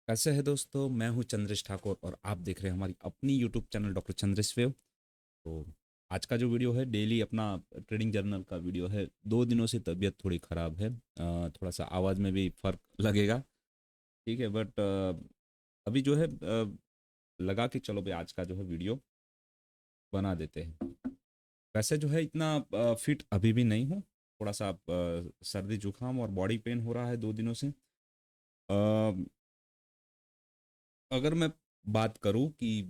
कैसे है दोस्तों। मैं हूं चंद्रेश ठाकुर और आप देख रहे हैं हमारी अपनी YouTube channel doctor Chandresh wave. तो आज का जो वीडियो है डेली अपना ट्रेडिंग जर्नल का वीडियो है। 2 दिनों से तबीयत थोड़ी ख़राब है, थोड़ा सा आवाज़ में भी फ़र्क लगेगा। ठीक है, बट अभी जो है लगा कि चलो भाई आज का जो है वीडियो बना देते हैं। वैसे जो है इतना फिट अभी भी नहीं हूँ। थोड़ा सा सर्दी जुकाम और बॉडी पेन हो रहा है 2 दिनों से। अगर मैं बात करूं कि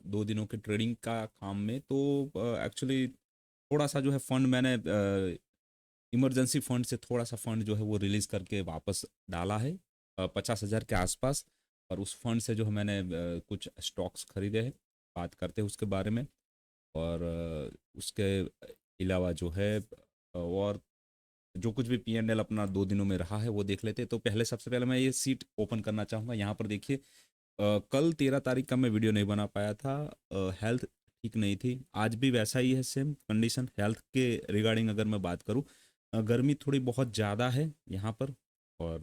2 दिनों के ट्रेडिंग का काम में, तो एक्चुअली थोड़ा सा जो है फंड मैंने इमरजेंसी फंड से थोड़ा सा फंड जो है वो रिलीज करके वापस डाला है, 50,000 के आसपास। और उस फंड से जो है मैंने कुछ स्टॉक्स खरीदे हैं। बात करते हैं उसके बारे में। और उसके अलावा जो है और जो कुछ भी पी एंड एल अपना 2 दिनों में रहा है वो देख लेते हैं। तो पहले सबसे पहले मैं ये सीट ओपन करना चाहूँगा। यहाँ पर देखिए, कल 13 तारीख का मैं वीडियो नहीं बना पाया था। हेल्थ ठीक नहीं थी, आज भी वैसा ही है, सेम कंडीशन। हेल्थ के रिगार्डिंग अगर मैं बात करूँ, गर्मी थोड़ी बहुत ज़्यादा है यहाँ पर। और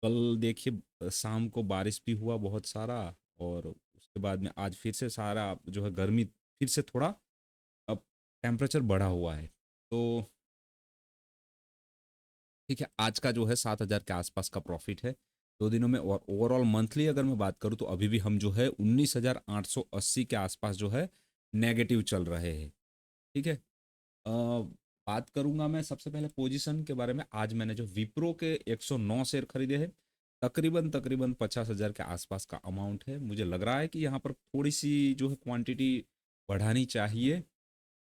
कल देखिए, शाम को बारिश भी हुआ बहुत सारा। और उसके बाद में आज फिर से सारा जो है गर्मी फिर से थोड़ा अब टेम्परेचर बढ़ा हुआ है। तो ठीक है, आज का जो है 7,000 के आसपास का प्रॉफिट है 2 दिनों में। और ओवरऑल मंथली अगर मैं बात करूं तो अभी भी हम जो है 19,880 के आसपास जो है नेगेटिव चल रहे हैं। ठीक है। बात करूंगा मैं सबसे पहले पोजीशन के बारे में। आज मैंने जो विप्रो के 109 शेयर खरीदे हैं, तकरीबन तकरीबन 50,000 के आसपास का अमाउंट है। मुझे लग रहा है कि यहाँ पर थोड़ी सी जो है क्वांटिटी बढ़ानी चाहिए।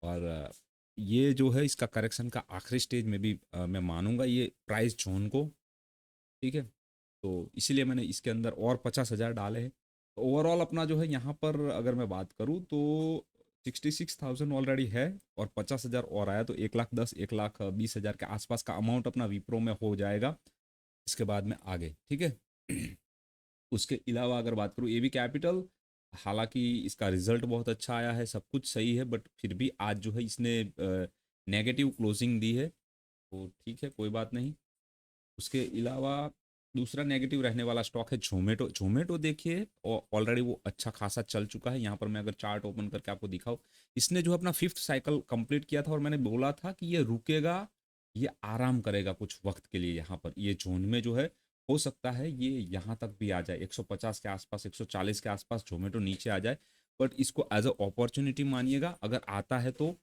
और ये जो है इसका करेक्शन का आखिरी स्टेज में भी मैं मानूंगा ये प्राइस जोन को। ठीक है, तो इसीलिए मैंने इसके अंदर और 50,000 डाले हैं। ओवरऑल अपना जो है यहाँ पर अगर मैं बात करूँ तो 66,000 ऑलरेडी है। और 50,000 और आया तो 1,10,000 1,20,000 के आसपास का अमाउंट अपना विप्रो में हो जाएगा इसके बाद में आगे। ठीक है। उसके अलावा अगर बात करूँ एबी कैपिटल, हालांकि इसका रिजल्ट बहुत अच्छा आया है, सब कुछ सही है, बट फिर भी आज जो है इसने नेगेटिव क्लोजिंग दी है। तो ठीक है, कोई बात नहीं। उसके अलावा दूसरा नेगेटिव रहने वाला स्टॉक है जोमेटो। जोमेटो देखिए ऑलरेडी वो अच्छा खासा चल चुका है। यहाँ पर मैं अगर चार्ट ओपन करके आपको दिखाऊं, इसने जो अपना 5th साइकिल कंप्लीट किया था और मैंने बोला था कि ये रुकेगा, ये आराम करेगा कुछ वक्त के लिए। यहाँ पर ये जोन में जो है हो सकता है ये यहाँ तक भी आ जाए, 150 के आसपास 140 के आसपास जोमेटो नीचे आ जाए। बट इसको एज अ अपॉर्चुनिटी मानिएगा अगर आता है तो।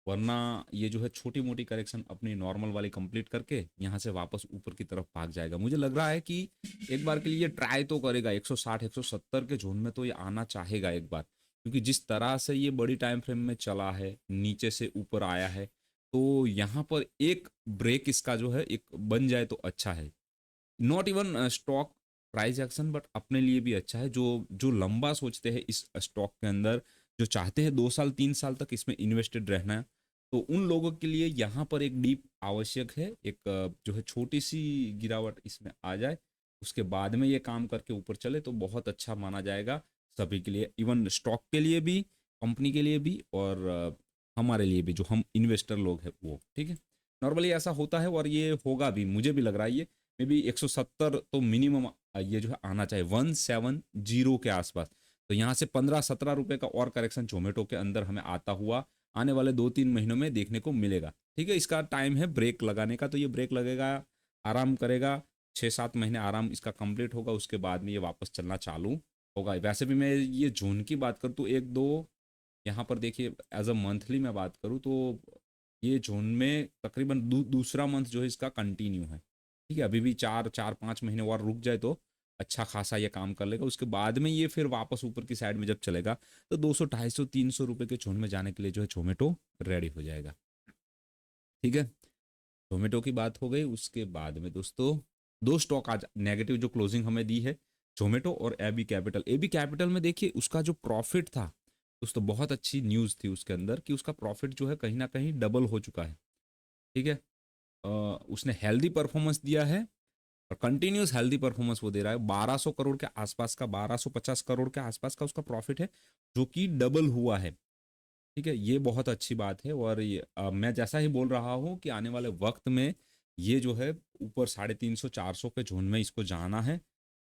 वरना ये जो है छोटी मोटी करेक्शन अपनी नॉर्मल वाली कंप्लीट करके यहाँ से वापस ऊपर की तरफ भाग जाएगा। मुझे लग रहा है कि एक बार के लिए ट्राई तो करेगा, 160 170 के जोन में तो ये आना चाहेगा एक बार। क्योंकि जिस तरह से ये बड़ी टाइम फ्रेम में चला है, नीचे से ऊपर आया है, तो यहाँ पर एक ब्रेक इसका जो है एक बन जाए तो अच्छा है। Not even stock price action, but अपने लिए भी अच्छा है। जो जो लंबा सोचते हैं इस स्टॉक के अंदर, जो चाहते हैं 2 साल 3 साल तक इसमें इन्वेस्टेड रहना, तो उन लोगों के लिए यहाँ पर एक डीप आवश्यक है। एक जो है छोटी सी गिरावट इसमें आ जाए, उसके बाद में ये काम करके ऊपर चले तो बहुत अच्छा माना जाएगा सभी के लिए, इवन स्टॉक के लिए भी, कंपनी के लिए भी, और हमारे लिए भी जो हम इन्वेस्टर लोग हैं वो। ठीक है, नॉर्मली ऐसा होता है और ये होगा भी, मुझे भी लग रहा है ये मे बी 170 तो मिनिमम ये जो है आना चाहिए 170 के आसपास। तो यहाँ से 15-17 रुपए का और करेक्शन जोमेटो के अंदर हमें आता हुआ आने वाले 2-3 महीनों में देखने को मिलेगा। ठीक है, इसका टाइम है ब्रेक लगाने का, तो ये ब्रेक लगेगा, आराम करेगा, 6-7 महीने आराम इसका कंप्लीट होगा, उसके बाद में ये वापस चलना चालू होगा। वैसे भी मैं ये जोन की बात करूँ तो एक दो यहाँ पर देखिए, एज अ मंथली मैं बात करूँ तो ये जोन में तकरीबन दूसरा मंथ जो है इसका कंटिन्यू है। ठीक है, अभी भी 4-5 महीने और रुक जाए तो अच्छा खासा ये काम कर लेगा। उसके बाद में ये फिर वापस ऊपर की साइड में जब चलेगा तो 200 250 300 रुपए के जोन में जाने के लिए जो है जोमेटो रेडी हो जाएगा। ठीक है, जोमेटो की बात हो गई। उसके बाद में दोस्तों दो स्टॉक आज नेगेटिव जो क्लोजिंग हमें दी है, जोमेटो और एबी कैपिटल। एबी कैपिटल में देखिए उसका जो प्रॉफिट था, दोस्तों बहुत अच्छी न्यूज़ थी उसके अंदर कि उसका प्रॉफिट जो है कहीं ना कहीं डबल हो चुका है। ठीक है, उसने हेल्दी परफॉर्मेंस दिया है और कंटिन्यूस हेल्दी परफॉर्मेंस वो दे रहा है। 1200 करोड़ के आसपास का, 1250 करोड़ के आसपास का उसका प्रॉफिट है, जो कि डबल हुआ है। ठीक है, ये बहुत अच्छी बात है। और ये मैं जैसा ही बोल रहा हूँ कि आने वाले वक्त में ये जो है ऊपर 350 400 के जोन में इसको जाना है।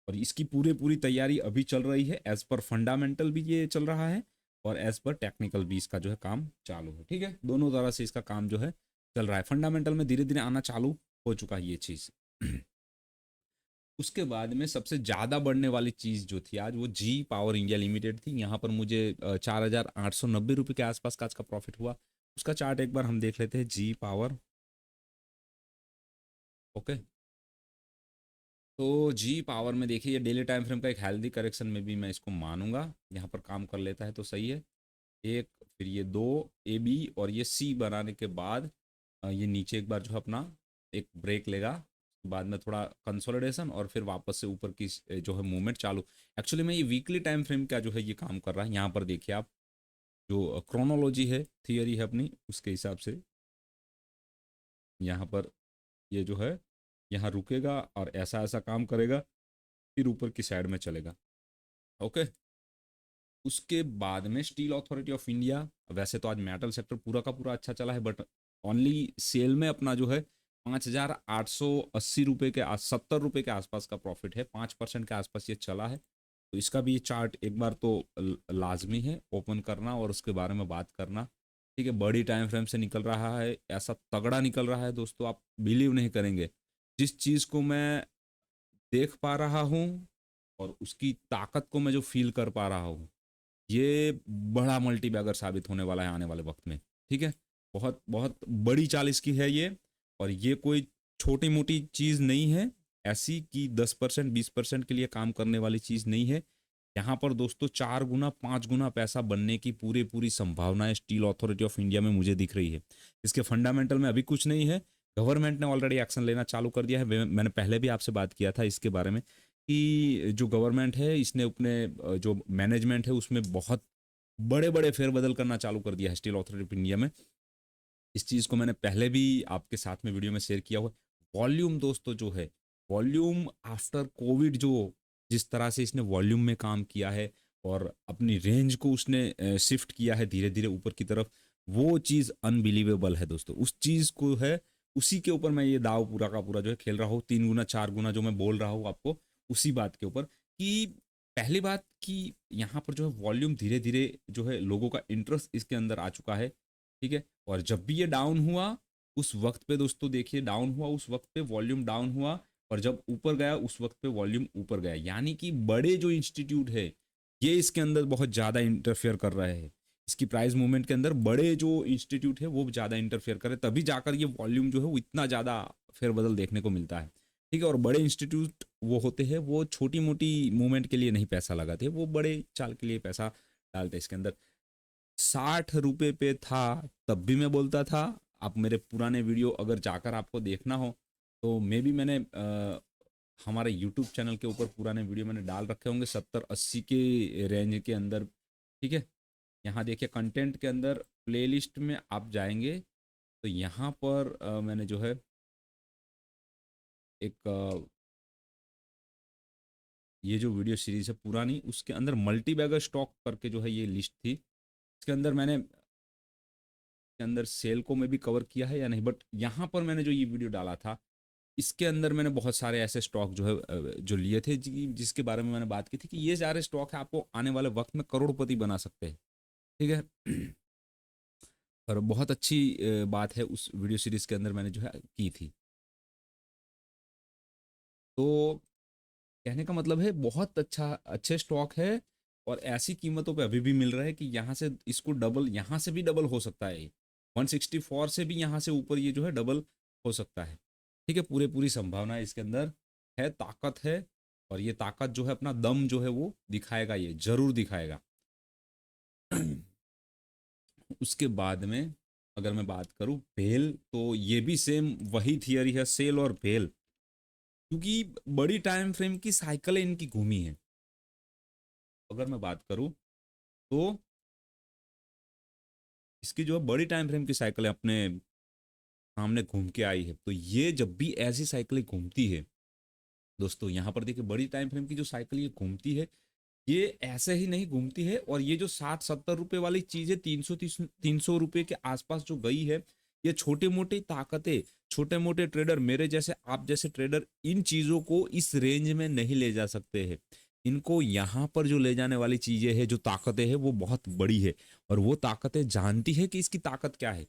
और इसकी पूरी तैयारी अभी चल रही है। एज पर फंडामेंटल भी ये चल रहा है और एज पर टेक्निकल भी इसका जो है काम चालू है। ठीक है, दोनों तरह से इसका काम जो है चल रहा है। फंडामेंटल में धीरे धीरे आना चालू हो चुका है ये चीज़। उसके बाद में सबसे ज़्यादा बढ़ने वाली चीज़ जो थी आज, वो जी पावर इंडिया लिमिटेड थी। यहाँ पर मुझे 4,890 रुपये के आसपास का आज का प्रॉफिट हुआ। उसका चार्ट एक बार हम देख लेते हैं, जी पावर। ओके, तो जी पावर में देखिए ये डेली टाइम फ्रेम का एक हेल्दी करेक्शन में भी मैं इसको मानूंगा, यहाँ पर काम कर लेता है तो सही है। एक, फिर ये दो ए बी और ये सी बनाने के बाद ये नीचे एक बार जो है अपना एक ब्रेक लेगा। उसके बाद में थोड़ा कंसोलिडेशन और फिर वापस से ऊपर की जो है मूवमेंट चालू। एक्चुअली में ये वीकली टाइम फ्रेम का जो है ये काम कर रहा है। यहाँ पर देखिए आप, जो क्रोनोलॉजी है, थियरी है अपनी, उसके हिसाब से यहाँ पर ये जो है यहाँ रुकेगा और ऐसा ऐसा काम करेगा, फिर ऊपर की साइड में चलेगा। ओके, उसके बाद में स्टील अथॉरिटी ऑफ इंडिया, वैसे तो आज मेटल सेक्टर पूरा का पूरा अच्छा चला है, बट ओनली सेल में अपना जो है 5,880 रुपये के 70 रुपये के आसपास का प्रॉफिट है। 5% के आसपास ये चला है। तो इसका भी ये चार्ट एक बार तो लाजमी है ओपन करना और उसके बारे में बात करना। ठीक है, बड़ी टाइम फ्रेम से निकल रहा है, ऐसा तगड़ा निकल रहा है दोस्तों, आप बिलीव नहीं करेंगे। जिस चीज़ को मैं देख पा रहा हूँ और उसकी ताकत को मैं जो फील कर पा रहा हूँ, ये बड़ा मल्टी बैगर साबित होने वाला है आने वाले वक्त में। ठीक है, बहुत बहुत बड़ी चाल इसकी है ये, और ये कोई छोटी मोटी चीज़ नहीं है ऐसी कि 10% 20% के लिए काम करने वाली चीज़ नहीं है। यहाँ पर दोस्तों 4 गुना 5 गुना पैसा बनने की पूरी पूरी संभावनाएं स्टील अथॉरिटी ऑफ इंडिया में मुझे दिख रही है। इसके फंडामेंटल में अभी कुछ नहीं है। गवर्नमेंट ने ऑलरेडी एक्शन लेना चालू कर दिया है। मैंने पहले भी आपसे बात किया था इसके बारे में कि जो गवर्नमेंट है इसने अपने जो मैनेजमेंट है उसमें बहुत बड़े बड़े फेरबदल करना चालू कर दिया है स्टील अथॉरिटी ऑफ इंडिया में। इस चीज़ को मैंने पहले भी आपके साथ में वीडियो में शेयर किया हुआ। वॉल्यूम दोस्तों जो है, वॉल्यूम आफ्टर कोविड जो जिस तरह से इसने वॉल्यूम में काम किया है और अपनी रेंज को उसने शिफ्ट किया है धीरे धीरे ऊपर की तरफ, वो चीज़ अनबिलीवेबल है दोस्तों। उस चीज़ को है, उसी के ऊपर मैं ये दाव पूरा का पूरा जो है खेल रहा हूँ। 3 गुना 4 गुना जो मैं बोल रहा हूँ आपको, उसी बात के ऊपर कि पहली बात कि यहाँ पर जो है वॉल्यूम धीरे धीरे जो है लोगों का इंटरेस्ट इसके अंदर आ चुका है। ठीक है, और जब भी ये डाउन हुआ उस वक्त पे दोस्तों देखिए, डाउन हुआ उस वक्त पे वॉल्यूम डाउन हुआ, और जब ऊपर गया उस वक्त पे वॉल्यूम ऊपर गया। यानी कि बड़े जो इंस्टीट्यूट है ये इसके अंदर बहुत ज़्यादा इंटरफेयर कर रहे हैं। इसकी प्राइस मूवमेंट के अंदर बड़े जो इंस्टीट्यूट है वो ज़्यादा इंटरफेयर करे, तभी जाकर ये वॉल्यूम जो है वो इतना ज़्यादा फेरबदल देखने को मिलता है। ठीक है, और बड़े इंस्टीट्यूट वो होते हैं, वो छोटी मोटी मूवमेंट के लिए नहीं पैसा लगाते, वो बड़े चाल के लिए पैसा डालते हैं इसके अंदर। 60 रुपये पे था तब भी मैं बोलता था। आप मेरे पुराने वीडियो अगर जाकर आपको देखना हो तो मे भी मैंने हमारे यूट्यूब चैनल के ऊपर पुराने वीडियो मैंने डाल रखे होंगे 70-80 के रेंज के अंदर। ठीक है, यहाँ देखिए कंटेंट के अंदर प्लेलिस्ट में आप जाएंगे तो यहाँ पर मैंने जो है एक ये जो वीडियो सीरीज है पुरानी, उसके अंदर मल्टी बैगर स्टॉक करके जो है ये लिस्ट थी। इसके अंदर मैंने के अंदर सेल को मैं भी कवर किया है या नहीं, बट यहाँ पर मैंने जो ये वीडियो डाला था इसके अंदर मैंने बहुत सारे ऐसे स्टॉक जो है जो लिए थे जिसके बारे में मैंने बात की थी कि ये सारे स्टॉक है आपको आने वाले वक्त में करोड़पति बना सकते हैं। ठीक है, और बहुत अच्छी बात है उस वीडियो सीरीज के अंदर मैंने जो है की थी। तो कहने का मतलब है बहुत अच्छा अच्छे स्टॉक है, और ऐसी कीमतों पे अभी भी मिल रहा है कि यहाँ से इसको डबल, यहाँ से भी डबल हो सकता है। 164 से भी यहाँ से ऊपर ये जो है डबल हो सकता है। ठीक है, पूरे पूरी संभावना है इसके अंदर, है ताकत है, और ये ताकत जो है अपना दम जो है वो दिखाएगा, ये जरूर दिखाएगा। उसके बाद में अगर मैं बात करूं भेल, तो ये भी सेम वही थियरी है, सेल और भेल, क्योंकि बड़ी टाइम फ्रेम की साइकिल इनकी घूमी है। अगर मैं बात करूं तो इसकी जो बड़ी टाइम फ्रेम की साइकिल है अपने सामने घूम के आई है। तो ये जब भी ऐसी साइकिलें घूमती है दोस्तों, यहाँ पर देखिए बड़ी टाइम फ्रेम की जो साइकिल ये घूमती है, ये ऐसे ही नहीं घूमती है। और ये जो 60-70 रुपए वाली चीज है, 300 रुपए के आसपास जो गई है, ये छोटी मोटी ताकतें, छोटे मोटे ट्रेडर मेरे जैसे आप जैसे ट्रेडर इन चीजों को इस रेंज में नहीं ले जा सकते हैं। इनको यहाँ पर जो ले जाने वाली चीजें हैं, जो ताकतें हैं, वो बहुत बड़ी है। और वो ताकतें जानती है कि इसकी ताकत क्या है।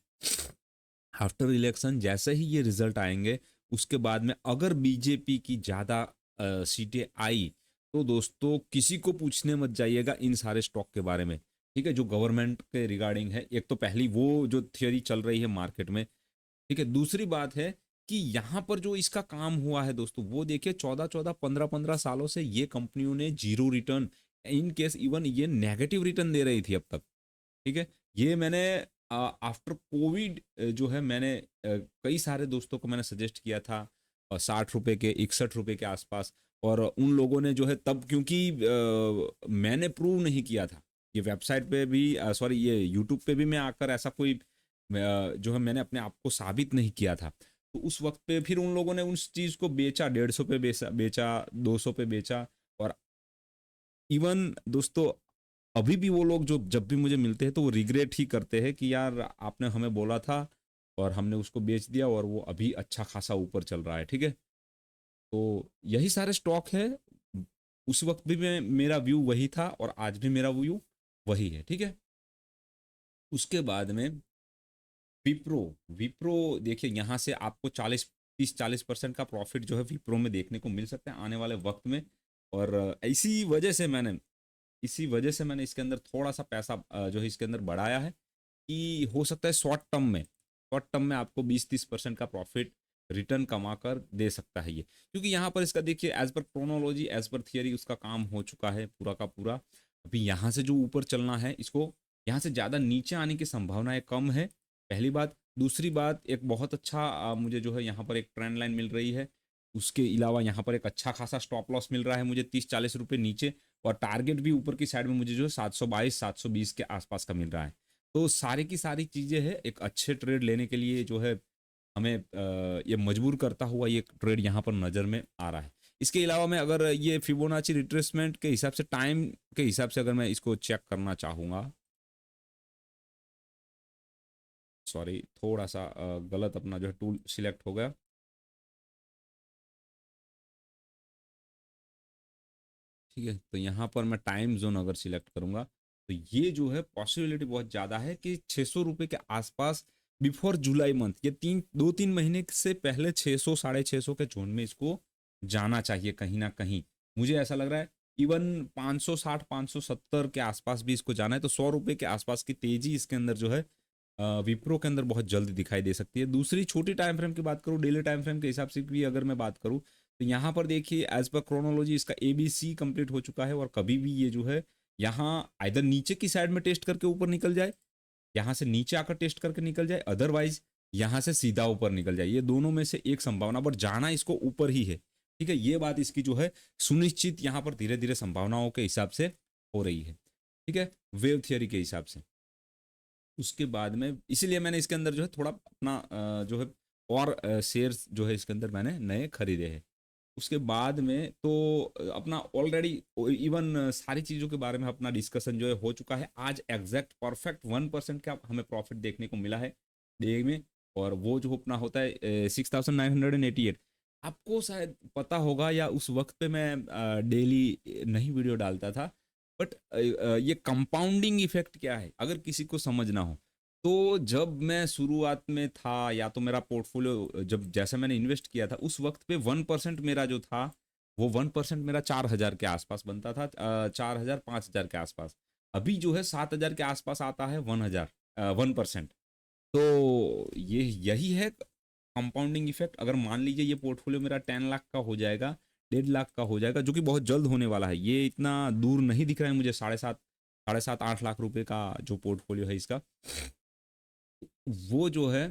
आफ्टर इलेक्शन जैसे ही ये रिजल्ट आएंगे, उसके बाद में अगर बीजेपी की ज्यादा सीटें आई, तो दोस्तों किसी को पूछने मत जाइएगा इन सारे स्टॉक के बारे में। ठीक है, जो गवर्नमेंट के रिगार्डिंग है। एक तो पहली वो जो थियोरी चल रही है मार्केट में। ठीक है, दूसरी बात है कि यहाँ पर जो इसका काम हुआ है दोस्तों, वो देखिए 14-14, 15-15 सालों से ये कंपनियों ने zero return, in case even ये नेगेटिव रिटर्न दे रही थी अब तक। ठीक है, ये मैंने आफ्टर कोविड जो है, मैंने कई सारे दोस्तों को मैंने सजेस्ट किया था 60 रुपए के, 61 रुपए के आसपास। और उन लोगों ने जो है तब, क्योंकि मैंने प्रूव नहीं किया था ये वेबसाइट पे भी, सॉरी ये यूट्यूब पे भी मैं आकर ऐसा कोई जो है मैंने अपने आप को साबित नहीं किया था। तो उस वक्त पे फिर उन लोगों ने उस चीज़ को बेचा, 150 पे बेचा, 200 पे बेचा। और इवन दोस्तों अभी भी वो लोग जो जब भी मुझे मिलते हैं तो वो रिग्रेट ही करते हैं कि यार आपने हमें बोला था और हमने उसको बेच दिया, और वो अभी अच्छा खासा ऊपर चल रहा है। ठीक है, तो यही सारे स्टॉक है। उस वक्त भी मेरा व्यू वही था और आज भी मेरा व्यू वही है। ठीक है, उसके बाद में विप्रो। विप्रो देखिए, यहाँ से आपको 40% का प्रॉफिट जो है विप्रो में देखने को मिल सकता है आने वाले वक्त में। और इसी वजह से मैंने इसके अंदर थोड़ा सा पैसा जो है इसके अंदर बढ़ाया है, कि हो सकता है शॉर्ट टर्म में आपको 20-30% का प्रॉफिट रिटर्न कमा कर दे सकता है ये। क्योंकि यहाँ पर इसका देखिए, as per chronology, as per theory, उसका काम हो चुका है पूरा का पूरा। अभी यहाँ से जो ऊपर चलना है, इसको यहाँ से ज़्यादा नीचे आने की संभावनाएं कम है, पहली बात। दूसरी बात, एक बहुत अच्छा मुझे जो है यहाँ पर एक ट्रेंड लाइन मिल रही है। उसके अलावा यहाँ पर एक अच्छा खासा स्टॉप लॉस मिल रहा है मुझे 30-40 रुपये नीचे। और टारगेट भी ऊपर की साइड में मुझे जो है 722-720 के आसपास का मिल रहा है। तो सारी की सारी चीज़ें हैं एक अच्छे ट्रेड लेने के लिए, जो है हमें ये मजबूर करता हुआ ये ट्रेड यहाँ पर नज़र में आ रहा है। इसके अलावा मैं अगर ये फिबोनाची रिट्रेसमेंट के हिसाब से, टाइम के हिसाब से अगर मैं इसको चेक करना चाहूँगा, सॉरी थोड़ा सा गलत अपना जो है टूल सिलेक्ट हो गया। ठीक है, तो यहाँ पर मैं टाइम जोन अगर सिलेक्ट करूंगा, तो ये जो है पॉसिबिलिटी बहुत ज़्यादा है कि 600 रुपये के आसपास बिफोर जुलाई मंथ, ये 2-3 महीने से पहले 600, 650 के जोन में इसको जाना चाहिए कहीं ना कहीं। मुझे ऐसा लग रहा है इवन 560, 570 के आसपास भी इसको जाना है, तो 100 रुपये के आसपास की तेजी इसके अंदर जो है विप्रो के अंदर बहुत जल्दी दिखाई दे सकती है। दूसरी छोटी टाइम फ्रेम की बात करूँ, डेली टाइम फ्रेम के हिसाब से भी अगर मैं बात करूँ, तो यहाँ पर देखिए एज पर क्रोनोलॉजी इसका ABC कंप्लीट हो चुका है। और कभी भी ये जो है यहाँ इधर नीचे की साइड में टेस्ट करके ऊपर निकल जाए, यहाँ से नीचे आकर टेस्ट करके निकल जाए, अदरवाइज यहाँ से सीधा ऊपर निकल जाए, ये दोनों में से एक संभावना, बट जाना इसको ऊपर ही है। ठीक है, ये बात इसकी जो है सुनिश्चित यहाँ पर धीरे धीरे संभावनाओं के हिसाब से हो रही है। ठीक है, वेव थियोरी के हिसाब से। उसके बाद में इसीलिए मैंने इसके अंदर जो है थोड़ा अपना जो है और शेयर्स जो है इसके अंदर मैंने नए खरीदे हैं। उसके बाद में तो अपना ऑलरेडी इवन सारी चीज़ों के बारे में अपना डिस्कशन जो है हो चुका है। आज एग्जैक्ट परफेक्ट 1% का हमें प्रॉफिट देखने को मिला है डे में। और वो जो अपना होता है 6988। आपको शायद पता होगा, या उस वक्त पे मैं डेली नहीं वीडियो डालता था, बट ये कंपाउंडिंग इफेक्ट क्या है अगर किसी को समझना हो, तो जब मैं शुरुआत में था, या तो मेरा पोर्टफोलियो जब जैसे मैंने इन्वेस्ट किया था, उस वक्त पे 1% मेरा जो था, वो 1% मेरा 4,000 के आसपास बनता था, 4,000, 5,000 के आसपास। अभी जो है 7,000 के आसपास आता है 1%। तो ये यही है कंपाउंडिंग इफेक्ट। अगर मान लीजिए ये पोर्टफोलियो मेरा 10 लाख का हो जाएगा, 1.5 लाख का हो जाएगा, जो कि बहुत जल्द होने वाला है, ये इतना दूर नहीं दिख रहा है मुझे। 7.5 8 लाख रुपए का जो पोर्टफोलियो है इसका, वो जो है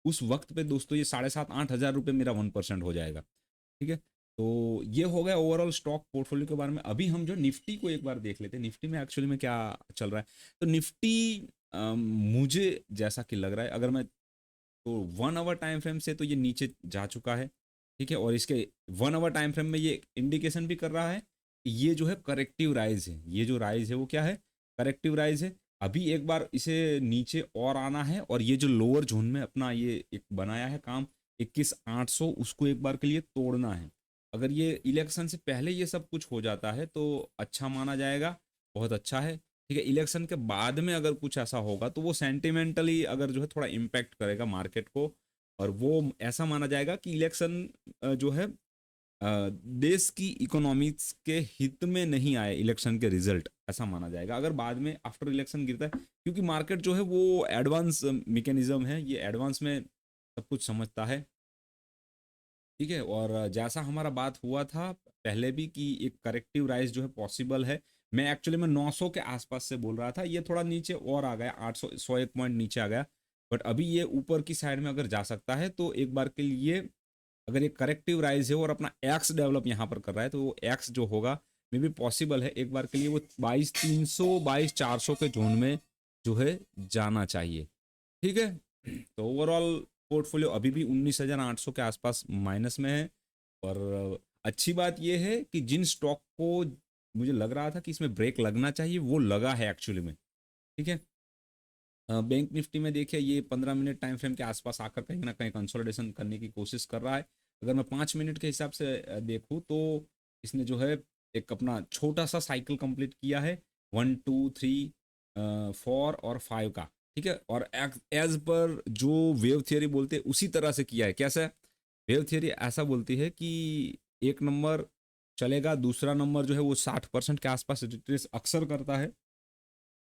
उस वक्त पे दोस्तों ये 7,500-8,000 रुपये मेरा 1% हो जाएगा। ठीक है, तो ये हो गया ओवरऑल स्टॉक पोर्टफोलियो के बारे में। अभी हम जो निफ्टी को एक बार देख लेते हैं, निफ्टी में एक्चुअली में क्या चल रहा है। तो निफ्टी मुझे जैसा कि लग रहा है, अगर मैं तो 1 आवर टाइम फ्रेम से तो ये नीचे जा चुका है। ठीक है, और इसके 1 आवर टाइम फ्रेम में ये इंडिकेशन भी कर रहा है कि ये जो है करेक्टिव राइज है। ये जो राइज है वो क्या है, करेक्टिव राइज है। अभी एक बार इसे नीचे और आना है, और ये जो लोअर जोन में अपना ये एक बनाया है काम 21,800, उसको एक बार के लिए तोड़ना है। अगर ये इलेक्शन से पहले ये सब कुछ हो जाता है तो अच्छा माना जाएगा, बहुत अच्छा है। ठीक है, इलेक्शन के बाद में अगर कुछ ऐसा होगा तो वो सेंटिमेंटली अगर जो है थोड़ा इम्पैक्ट करेगा मार्केट को, और वो ऐसा माना जाएगा कि इलेक्शन जो है देश की इकोनॉमिक्स के हित में नहीं आए इलेक्शन के रिजल्ट, ऐसा माना जाएगा अगर बाद में आफ्टर इलेक्शन गिरता है, क्योंकि मार्केट जो है वो एडवांस मैकेनिज्म है, ये एडवांस में सब कुछ समझता है। ठीक है, और जैसा हमारा बात हुआ था पहले भी कि एक करेक्टिव राइज जो है पॉसिबल है। मैं एक्चुअली में 900 के आसपास से बोल रहा था, ये थोड़ा नीचे और आ गया, 800 101 पॉइंट नीचे आ गया। बट अभी ये ऊपर की साइड में अगर जा सकता है तो एक बार के लिए अगर ये करेक्टिव राइज है और अपना एक्स डेवलप यहाँ पर कर रहा है, तो वो एक्स जो होगा मे भी पॉसिबल है एक बार के लिए वो 22,300 22,400 के जोन में जो है जाना चाहिए। ठीक है, तो ओवरऑल पोर्टफोलियो अभी भी 19,800 के आसपास माइनस में है। और अच्छी बात यह है कि जिन स्टॉक को मुझे लग रहा था कि इसमें ब्रेक लगना चाहिए वो लगा है एक्चुअली में। ठीक है, बैंक निफ्टी में देखिए ये 15 मिनट टाइम फ्रेम के आसपास आकर कहीं ना कहीं कंसोलिडेशन करने की कोशिश कर रहा है। अगर मैं 5 मिनट के हिसाब से देखूँ तो इसने जो है एक अपना छोटा सा साइकिल कंप्लीट किया है, 1 2 3 4 और 5 का। ठीक है, और एज पर जो वेव थियोरी बोलते हैं उसी तरह से किया है। कैसा है, वेव थियोरी ऐसा बोलती है कि एक नंबर चलेगा, दूसरा नंबर जो है वो 60% के आसपास रिट्रेस अक्सर करता है,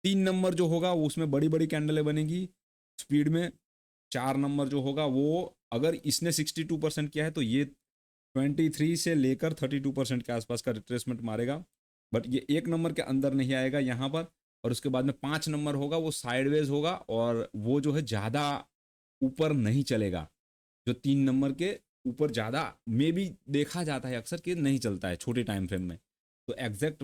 3 नंबर जो होगा वो उसमें बड़ी बड़ी कैंडलें बनेगी स्पीड में, 4 नंबर जो होगा वो अगर इसने 62% किया है तो ये 23 से लेकर 32% के आसपास का रिट्रेसमेंट मारेगा। बट ये 1 नंबर के अंदर नहीं आएगा यहाँ पर, और उसके बाद में 5 नंबर होगा वो साइडवेज होगा, और वो जो है ज़्यादा ऊपर नहीं चलेगा। जो 3 नंबर के ऊपर ज़्यादा में भी देखा जाता है अक्सर कि नहीं चलता है छोटे टाइम फ्रेम में। तो एग्जैक्ट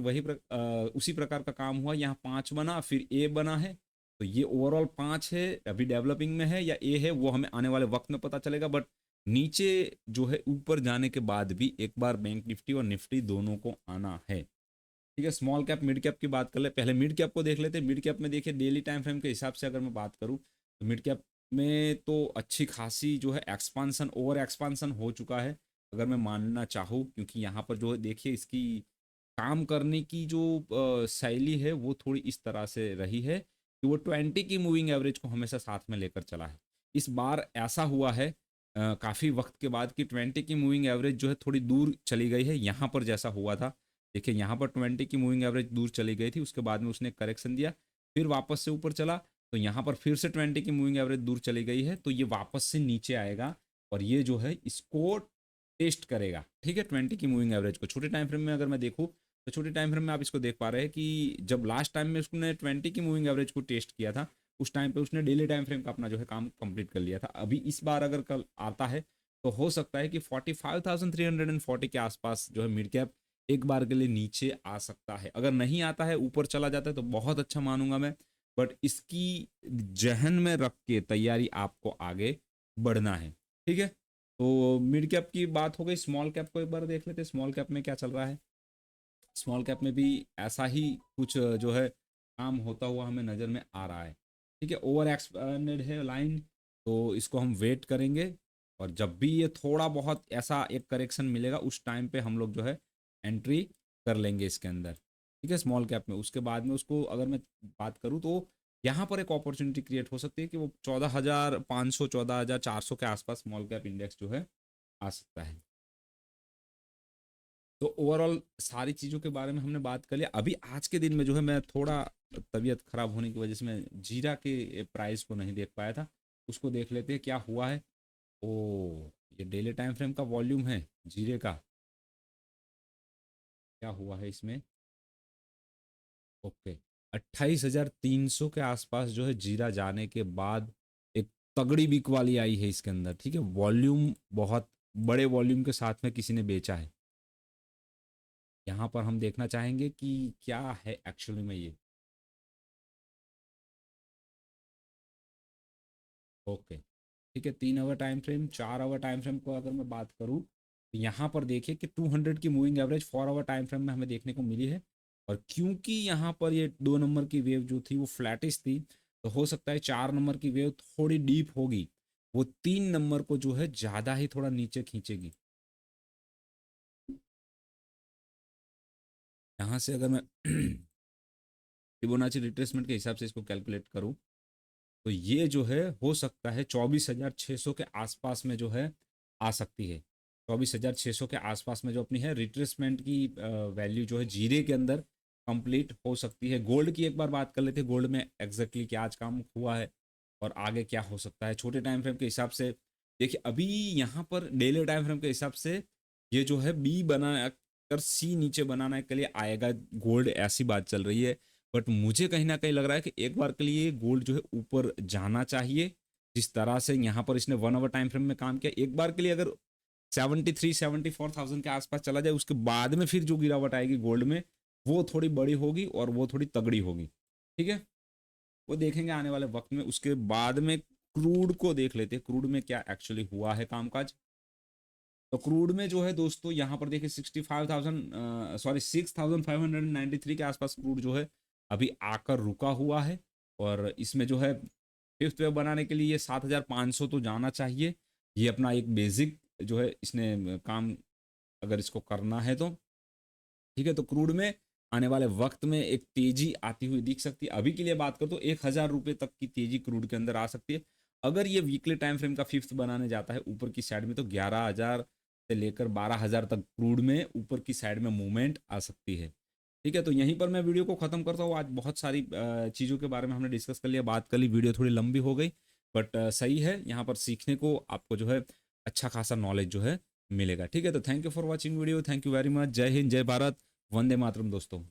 उसी प्रकार का काम हुआ, यहाँ 5 बना फिर ए बना है, तो ये ओवरऑल 5 है, अभी डेवलपिंग में है या ए है वो हमें आने वाले वक्त में पता चलेगा। बट नीचे जो है ऊपर जाने के बाद भी एक बार बैंक निफ्टी और निफ्टी दोनों को आना है। ठीक है, स्मॉल कैप मिड कैप की बात कर ले, पहले मिड कैप को देख लेते हैं। मिड कैप में देखिए डेली टाइम फ्रेम के हिसाब से अगर मैं बात करूँ तो मिड कैप में तो अच्छी खासी जो है एक्सपांसन ओवर एक्सपांसन हो चुका है अगर मैं मानना चाहूँ, क्योंकि यहाँ पर जो है देखिए इसकी काम करने की जो शैली है वो थोड़ी इस तरह से रही है कि वो 20 की मूविंग एवरेज को हमेशा साथ में लेकर चला है। इस बार ऐसा हुआ है काफ़ी वक्त के बाद कि 20 की मूविंग एवरेज जो है थोड़ी दूर चली गई है, यहाँ पर जैसा हुआ था। देखिए यहाँ पर 20 की मूविंग एवरेज दूर चली गई थी, उसके बाद में उसने करेक्शन दिया, फिर वापस से ऊपर चला, तो यहाँ पर फिर से 20 की मूविंग एवरेज दूर चली गई है, तो ये वापस से नीचे आएगा और ये जो है इसको टेस्ट करेगा। ठीक है, 20 की मूविंग एवरेज को छोटे टाइम फ्रेम में अगर मैं देखूँ तो छोटे टाइम फ्रेम में आप इसको देख पा रहे हैं कि जब लास्ट टाइम में उसने 20 की मूविंग एवरेज को टेस्ट किया था उस टाइम पे उसने डेली टाइम फ्रेम का अपना जो है काम कंप्लीट कर लिया था। अभी इस बार अगर कल आता है तो हो सकता है कि 45,340 के आसपास जो है मिड कैप एक बार के लिए नीचे आ सकता है। अगर नहीं आता है ऊपर चला जाता है तो बहुत अच्छा मानूंगा मैं, बट इसकी जहन में रख के तैयारी आपको आगे बढ़ना है। ठीक है, तो मिड कैप की बात हो गई, स्मॉल कैप को एक बार देख लेते हैं स्मॉल कैप में क्या चल रहा है। स्मॉल कैप में भी ऐसा ही कुछ जो है काम होता हुआ हमें नज़र में आ रहा है। ठीक है, ओवर एक्सपेंडेड है लाइन, तो इसको हम वेट करेंगे, और जब भी ये थोड़ा बहुत ऐसा एक करेक्शन मिलेगा उस टाइम पे हम लोग जो है एंट्री कर लेंगे इसके अंदर। ठीक है, स्मॉल कैप में उसके बाद में उसको अगर मैं बात करूँ तो यहाँ पर एक अपॉर्चुनिटी क्रिएट हो सकती है कि वो 14,500 14,400 के आसपास स्मॉल कैप इंडेक्स जो है आ सकता है। तो ओवरऑल सारी चीज़ों के बारे में हमने बात कर लिया। अभी आज के दिन में जो है मैं थोड़ा तबीयत खराब होने की वजह से मैं जीरा के प्राइस को नहीं देख पाया था, उसको देख लेते हैं क्या हुआ है। ओ, ये डेली टाइम फ्रेम का वॉल्यूम है जीरे का, क्या हुआ है इसमें। ओके, 28,300 के आसपास जो है जीरा जाने के बाद एक तगड़ी बिक वाली आई है इसके अंदर। ठीक है, वॉल्यूम बहुत बड़े वॉल्यूम के साथ में किसी ने बेचा है। यहाँ पर हम देखना चाहेंगे कि क्या है एक्चुअली में ये। ओके, ठीक है, 3 hour time frame 4 hour time frame को अगर मैं बात करूँ तो यहाँ पर देखिए कि 200 की moving average 4 hour time frame में हमें देखने को मिली है, और क्योंकि यहाँ पर ये 2 नंबर की वेव जो थी वो फ्लैटिश थी, तो हो सकता है 4 नंबर की वेव थोड़ी डीप होगी, वो 3 नंबर को जो है ज़्यादा ही थोड़ा नीचे खींचेगी। यहाँ से अगर मैं फिबोनाची रिट्रेसमेंट के हिसाब से इसको कैलकुलेट करूँ, तो ये जो है हो सकता है 24,600 के आसपास में जो है आ सकती है। 24,600 के आसपास में जो अपनी है रिट्रेसमेंट की वैल्यू जो है जीरे के अंदर कंप्लीट हो सकती है। गोल्ड की एक बार बात कर लेते हैं, गोल्ड में एग्जैक्टली क्या आज काम हुआ है और आगे क्या हो सकता है छोटे टाइम फ्रेम के हिसाब से। देखिए अभी यहाँ पर डेली टाइम फ्रेम के हिसाब से ये जो है बी बना कर सी नीचे बनाने के लिए आएगा गोल्ड, ऐसी बात चल रही है। बट मुझे कहीं ना कहीं लग रहा है कि एक बार के लिए गोल्ड जो है ऊपर जाना चाहिए। जिस तरह से यहाँ पर इसने 1 आवर टाइम फ्रेम में काम किया, एक बार के लिए अगर 73-74,000 के आसपास चला जाए, उसके बाद में फिर जो गिरावट आएगी गोल्ड में वो थोड़ी बड़ी होगी और वो थोड़ी तगड़ी होगी। ठीक है, वो देखेंगे आने वाले वक्त में। उसके बाद में क्रूड को देख लेते हैं, क्रूड में क्या एक्चुअली हुआ है कामकाज। तो क्रूड में जो है दोस्तों यहाँ पर देखिए 6,593 के आसपास क्रूड जो है अभी आकर रुका हुआ है। और इसमें जो है फिफ्थ वेव बनाने के लिए 7,500 तो जाना चाहिए। ये अपना एक बेसिक जो है इसने काम अगर इसको करना है तो ठीक है। तो क्रूड में आने वाले वक्त में एक तेजी आती हुई दिख सकती है। अभी के लिए बात करो तो 1,000 रुपये तक की तेजी क्रूड के अंदर आ सकती है। अगर ये वीकली टाइम फ्रेम का फिफ्थ बनाने जाता है ऊपर की साइड में, तो 11,000 से लेकर 12,000 तक क्रूड में ऊपर की साइड में मूवमेंट आ सकती है। ठीक है, तो यहीं पर मैं वीडियो को खत्म करता हूँ। आज बहुत सारी चीज़ों के बारे में हमने डिस्कस कर लिया, बात कर ली, वीडियो थोड़ी लंबी हो गई। बट सही है, यहाँ पर सीखने को आपको जो है अच्छा खासा नॉलेज जो है मिलेगा। ठीक है, तो thank you for watching video, thank you very much. जय हिंद, जय भारत, वंदे मातरम दोस्तों।